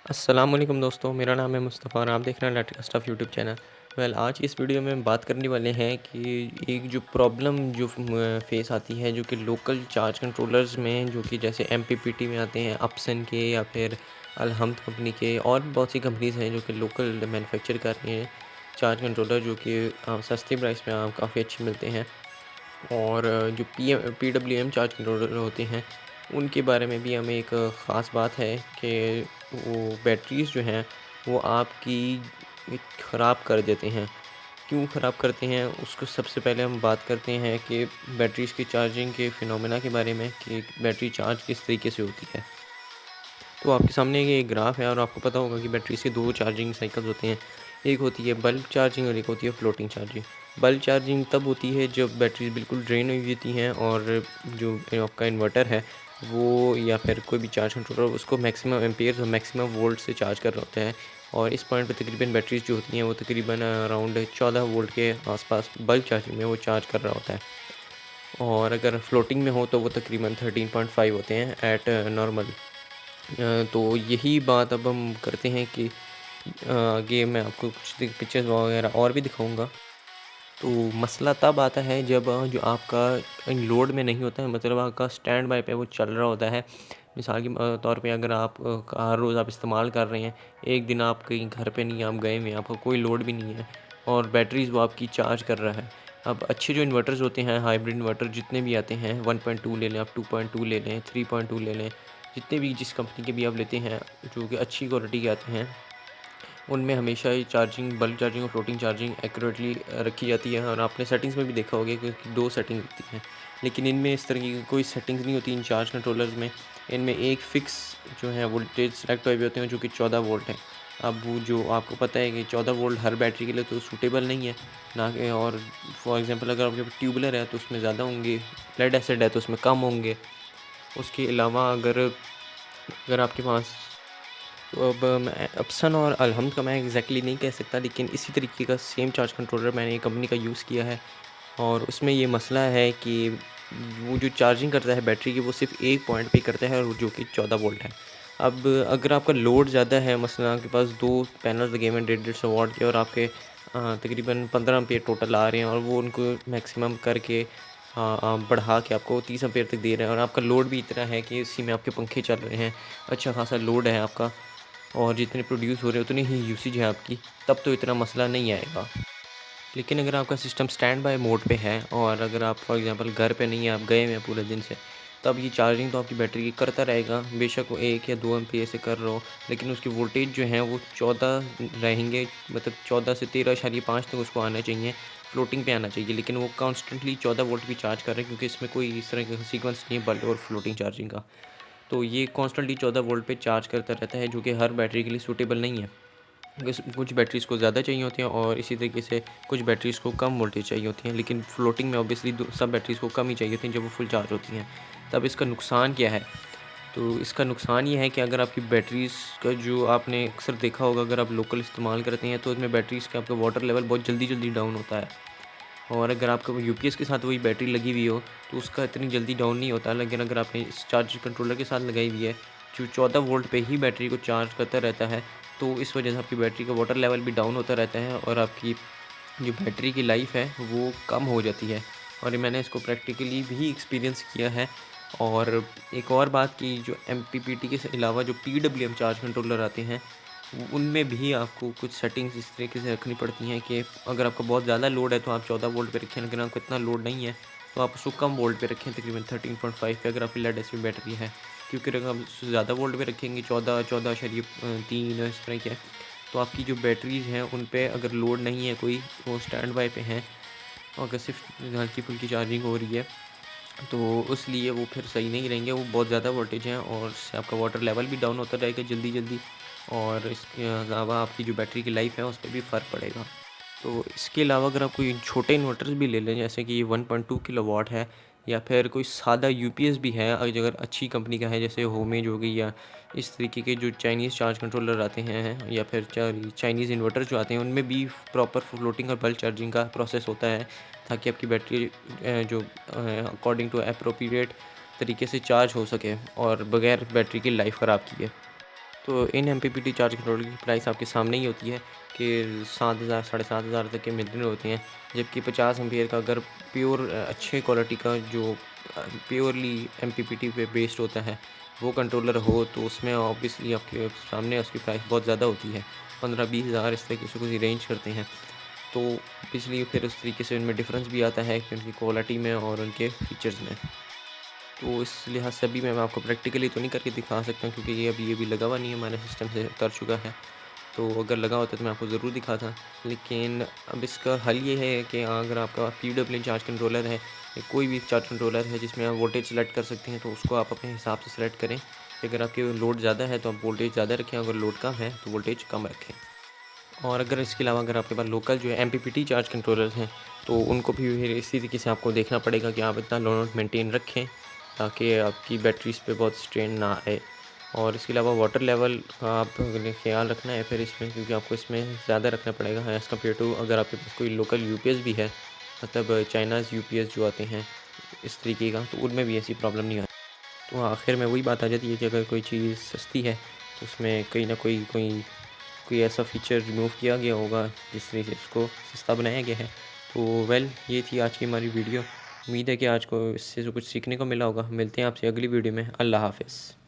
अस्सलामुअलैकुम दोस्तों, मेरा नाम है मुस्तफ़ा और आप देख रहे हैं इलेक्ट्रिकल स्टफ़ यूट्यूब चैनल। आज इस वीडियो में हम बात करने वाले हैं कि एक जो प्रॉब्लम जो फेस आती है जो कि लोकल चार्ज कंट्रोलर्स में, जो कि जैसे एमपीपीटी में आते हैं, अपसन के या फिर अलहम्द कंपनी के, और भी बहुत सी कंपनीज़ हैं जो कि लोकल मैन्युफैक्चर कर रहे हैं चार्ज कंट्रोलर, जो कि सस्ती प्राइस में काफ़ी अच्छे मिलते हैं। और जो पीडब्ल्यूएम चार्ज कंट्रोलर होते हैं, उनके बारे में भी हमें एक ख़ास बात है कि वो बैटरीज़ जो हैं वो आपकी ख़राब कर देते हैं। क्यों ख़राब करते हैं, उसको सबसे पहले हम बात करते हैं कि बैटरीज़ की चार्जिंग के फिनोमेना के बारे में, कि बैटरी चार्ज किस तरीके से होती है। तो आपके सामने ये एक ग्राफ है और आपको पता होगा कि बैटरीज़ के 2 चार्जिंग साइकिल्स होते हैं। एक होती है बल्क चार्जिंग और एक होती है फ्लोटिंग चार्जिंग। बल्क चार्जिंग तब होती है जब बैटरीज़ बिल्कुल ड्रेन हुई होती हैं और जो आपका इन्वर्टर है वो या फिर कोई भी चार्ज कंट्रोलर उसको मैक्सिमम एम्पेयर्स और मैक्सिमम वोल्ट से चार्ज कर रहा होता है। और इस पॉइंट पे तकरीबन बैटरीज़ जो होती हैं वो तकरीबन अराउंड 14 वोल्ट के आसपास बल्क चार्जिंग में वो चार्ज कर रहा होता है। और अगर फ्लोटिंग में हो तो वो तकरीबन 13.5 होते हैं एट नॉर्मल। तो यही बात अब हम करते हैं कि आगे मैं आपको कुछ पिक्चर्स वगैरह और भी दिखाऊंगा। तो मसला तब आता है जब जो आपका इन लोड में नहीं होता है, मतलब आपका स्टैंड बाय पे वो चल रहा होता है। मिसाल के तौर पे अगर आप हर रोज़ आप इस्तेमाल कर रहे हैं, एक दिन आप कहीं घर पे नहीं हैं, आप गए हुए हैं, आपका कोई लोड भी नहीं है और बैटरीज़ वो आपकी चार्ज कर रहा है। अब अच्छे जो इन्वर्टर्स होते हैं, हाइब्रिड इन्वर्टर जितने भी आते हैं, 1.2 ले लें आप, 2.2 ले लें, 3.2 ले लें, जितने भी जिस कंपनी के भी आप लेते हैं जो कि अच्छी क्वालिटी के आते हैं, उनमें हमेशा ही चार्जिंग, बल्क चार्जिंग और फ्लोटिंग चार्जिंग एक्यूरेटली रखी जाती है। और आपने सेटिंग्स में भी देखा होगा कि 2 सेटिंग होती हैं, लेकिन इनमें इस तरह की कोई सेटिंग्स नहीं होती इन चार्ज कंट्रोलर्स में। इनमें एक फ़िक्स जो है वोल्टेज सेलेक्ट हुए होते हैं जो कि 14 वोल्ट है। अब वो जो आपको पता है कि 14 वोल्ट हर बैटरी के लिए तो सूटेबल नहीं है ना कि, और फॉर एग्ज़ाम्पल अगर आपके पास ट्यूबलर है तो उसमें ज़्यादा होंगे, लेड एसिड है तो उसमें कम होंगे। उसके अलावा अगर अगर आपके पास, तो अब मैं एप्सन और अलहम्द का मैं एग्जैक्टली नहीं कह सकता, लेकिन इसी तरीके का सेम चार्ज कंट्रोलर मैंने एक कंपनी का यूज़ किया है। और उसमें ये मसला है कि वो जो चार्जिंग करता है बैटरी की वो सिर्फ एक पॉइंट पे करता है, और जो कि 14 वोल्ट है। अब अगर आपका लोड ज़्यादा है, मसलन आपके पास 2 पैनल्स लगे हुए हैं 150 वाट के और आपके तकरीबन 15 एम्पीयर टोटल आ रहे हैं, और वो उनको मैक्सिमम करके बढ़ा के आपको 30 एम्पीयर तक दे रहे हैं, और आपका लोड भी इतना है कि इसी में आपके पंखे चल रहे हैं, अच्छा खासा लोड है आपका, और जितने प्रोड्यूस हो रहे हैं उतनी ही यूसेज है आपकी, तब तो इतना मसला नहीं आएगा। लेकिन अगर आपका सिस्टम स्टैंड बाय मोड पे है और अगर आप फॉर एग्जांपल घर पे नहीं हैं, आप गए हुए हैं पूरे दिन से, तब ये चार्जिंग तो आपकी बैटरी की करता रहेगा, बेशक वो 1 या 2 एम्पीयर से कर रहा हो, लेकिन उसके वोल्टेज जो हैं वो 14 रहेंगे, मतलब 14 से 13.5 तक उसको आना चाहिए, फ्लोटिंग पे आना चाहिए, लेकिन वो कॉन्स्टेंटली 14 वोल्ट की चार्ज कर रहे हैं, क्योंकि इसमें कोई इस तरह का सीक्वेंस नहीं है बल्क और फ्लोटिंग चार्जिंग का। तो ये कॉन्स्टेंटली 14 वोल्ट पे चार्ज करता रहता है, जो कि हर बैटरी के लिए सूटेबल नहीं है। कुछ बैटरीज़ को ज़्यादा चाहिए होती हैं और इसी तरीके से कुछ बैटरीज़ को कम वोल्टेज चाहिए होती हैं, लेकिन फ्लोटिंग में ऑब्वियसली सब बैटरीज़ को कम ही चाहिए होती हैं जब वो फुल चार्ज होती हैं। तब इसका नुकसान क्या है? तो इसका नुकसान ये है कि अगर आपकी बैटरीज़ का, जो आपने अक्सर देखा होगा अगर आप लोकल इस्तेमाल करते हैं, तो इसमें बैटरीज़ का आपका वाटर लेवल बहुत जल्दी-जल्दी डाउन होता है। और अगर आपका यूपीएस के साथ वही बैटरी लगी हुई हो तो उसका इतनी जल्दी डाउन नहीं होता, लेकिन अगर आपने इस चार्ज कंट्रोलर के साथ लगाई हुई है जो 14 वोल्ट पे ही बैटरी को चार्ज करता रहता है, तो इस वजह से आपकी बैटरी का वाटर लेवल भी डाउन होता रहता है और आपकी जो बैटरी की लाइफ है वो कम हो जाती है। और ये मैंने इसको प्रैक्टिकली भी एक्सपीरियंस किया है। और एक और बात कि जो एमपीपीटी के अलावा जो पीडब्ल्यूएम चार्ज कंट्रोलर आते हैं, उनमें भी आपको कुछ सेटिंग्स इस तरीके से रखनी पड़ती हैं कि अगर आपका बहुत ज़्यादा लोड है तो आप 14 वोल्ट पे रखें, लेकिन आपको इतना लोड नहीं है तो आप उसको कम वोल्ट पे रखें, तकरीबन 13.5 पे, अगर आपकी लेड एसिड बैटरी है। क्योंकि अगर आप उससे ज़्यादा वोल्ट पे रखेंगे, 14.3 इस तरह के, तो आपकी जो बैटरीज़ हैं उन पे अगर लोड नहीं है कोई, वो स्टैंड बाय पे हैं, और अगर सिर्फ हल्की फुल्की चार्जिंग हो रही है, तो इसलिए वो फिर सही नहीं रहेंगे, वो बहुत ज़्यादा वोल्टेज हैं और इससे आपका वाटर लेवल भी डाउन होता रहेगा जल्दी-जल्दी, और इसके अलावा आपकी जो बैटरी की लाइफ है उस पे भी फ़र्क पड़ेगा। तो इसके अलावा अगर आप कोई छोटे इन्वर्टर्स भी ले लें, जैसे कि 1.2 किलोवाट है, या फिर कोई सादा यूपीएस भी है, अगर अच्छी कंपनी का है जैसे होमेज हो गई, या इस तरीके के जो चाइनीज़ चार्ज कंट्रोलर आते हैं, या फिर चाइनीज़ इन्वर्टर जो आते हैं, उनमें भी प्रॉपर फ्लोटिंग और बल्क चार्जिंग का प्रोसेस होता है, ताकि आपकी बैटरी जो अकॉर्डिंग टू एप्रोप्रिएट तरीके से चार्ज हो सके और बगैर बैटरी की लाइफ ख़राब किए। तो इन एमपीपीटी चार्ज कंट्रोलर की प्राइस आपके सामने ही होती है कि 7,000 7,500 तक के मिलने होते हैं। जबकि 50 एम्पियर का अगर प्योर अच्छे क्वालिटी का जो प्योरली एमपीपीटी पे बेस्ड होता है वो कंट्रोलर हो तो उसमें ऑब्वियसली आपके सामने उसकी प्राइस बहुत ज़्यादा होती है, 15-20 हज़ार इस तरीके से कुछ रेंज करते हैं। तो इसलिए फिर उस तरीके से उनमें डिफरेंस भी आता है कि उनकी क्वालिटी में और उनके फीचर्स में। तो इस लिहाज से अभी मैं आपको प्रैक्टिकली तो नहीं करके दिखा सकता क्योंकि ये अभी लगा हुआ नहीं है, हमारे सिस्टम से उतर चुका है। तो अगर लगा होता तो मैं आपको ज़रूर दिखाता। लेकिन अब इसका हल ये है कि अगर आपका पीडब्ल्यूएम चार्ज कंट्रोलर है या कोई भी चार्ज कंट्रोलर है जिसमें आप वोल्टेज सेलेक्ट कर सकते हैं तो उसको आप अपने हिसाब से सेलेक्ट करें। अगर आपके लोड ज़्यादा है तो आप वोल्टेज ज़्यादा रखें, अगर लोड कम है तो वोल्टेज कम रखें। और अगर इसके अलावा अगर आपके पास लोकल जो है एमपीपीटी चार्ज कंट्रोलर्स हैं तो उनको भी फिर इसी तरीके से आपको देखना पड़ेगा कि आप इतना लोड मेंटेन रखें ताकि आपकी बैटरीज पे बहुत स्ट्रेन ना आए। और इसके अलावा वाटर लेवल का आप ख्याल रखना है फिर इसमें, क्योंकि आपको इसमें ज़्यादा रखना पड़ेगा एज़ कम्पेयर टू अगर आपके पास कोई लोकल यूपीएस भी है, मतलब चाइनाज़ यूपीएस जो आते हैं इस तरीके का, तो उनमें भी ऐसी प्रॉब्लम नहीं आती। तो आखिर में वही बात आ जाती है कि अगर कोई चीज़ सस्ती है तो उसमें कहीं ना कोई ऐसा फ़ीचर रिमूव किया गया होगा जिस तरीके से उसको सस्ता बनाया गया है। तो वेल ये थी आज की हमारी वीडियो। उम्मीद है कि आज को इससे जो कुछ सीखने को मिला होगा। मिलते हैं आपसे अगली वीडियो में। अल्लाह हाफ़िज़।